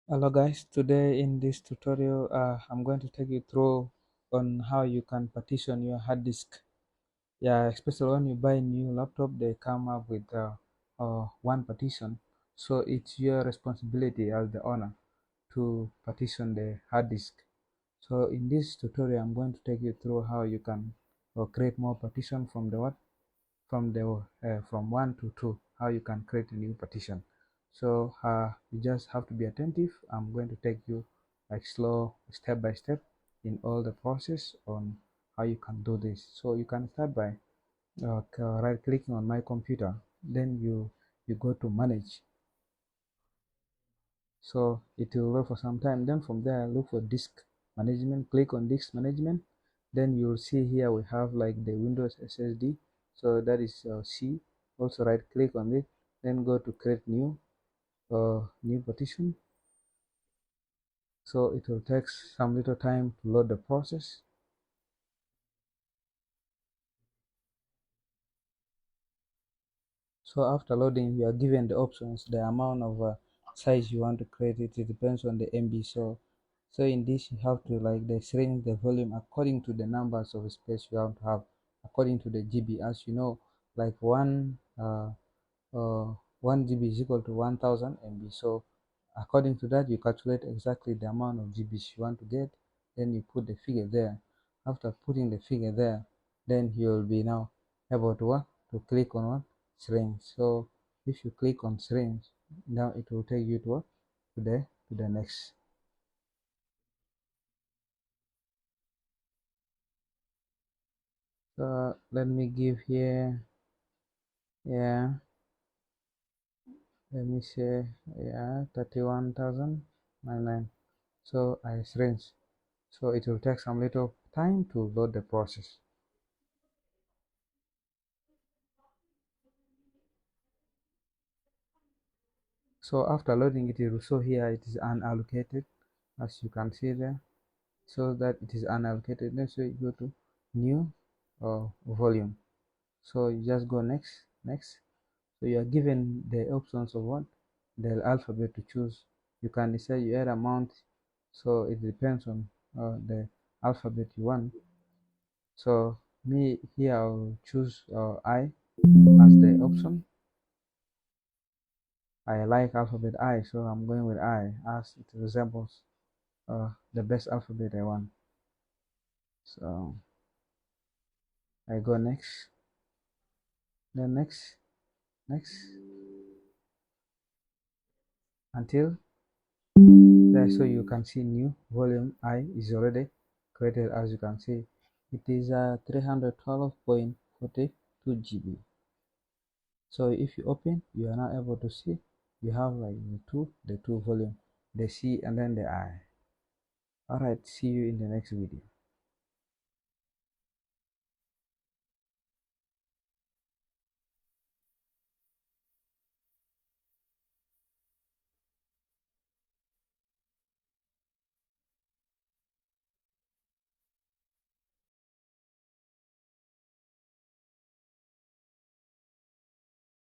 Hello guys, today in this tutorial I'm going to take you through on how you can partition your hard disk. Yeah, especially when you buy a new laptop, they come up with one partition. So it's your responsibility as the owner to partition the hard disk. So in this tutorial, I'm going to take you through how you can create more partition from the what? From 1 to 2, how you can create a new partition. So you just have to be attentive. I'm going to take you like slow step by step in all the process on how you can do this. So you can start by right clicking on my computer, then you go to manage. So it will work for some time. Then from there, look for disk management, click on disk management. Then you'll see here we have like the Windows SSD. So that is C. Also right click on it, then go to create new partition. So it will take some little time to load the process. So after loading, you are given the options, the amount of size you want to create it. It depends on the MB. So in this, you have to like the shrink the volume according to the numbers of space you want to have, according to the GB. As you know, like 1 GB is equal to 1000 MB. So according to that, you calculate exactly the amount of GBs you want to get. Then you put the figure there. After putting the figure there, then you will be now able to what? To click on what? Shrink. So if you click on shrink, now it will take you to what? To the next. So let me give here, yeah, let me say, yeah, 31,099. So I shrink. So it will take some little time to load the process. So after loading it, will show here it is unallocated, as you can see there. So that it is unallocated, then so you go to new volume. So you just go next. So you are given the options of what? The alphabet to choose. You can decide you add amount, so it depends on the alphabet you want. So me here I'll choose I as the option. I like alphabet I, so I'm going with I as it resembles the best alphabet I want. So I go next, then next, until there. So you can see new volume I is already created. As you can see, it is 312.42 GB. So if you open, you are now able to see you have like the two volume, the C and then the I. Alright, see you in the next video.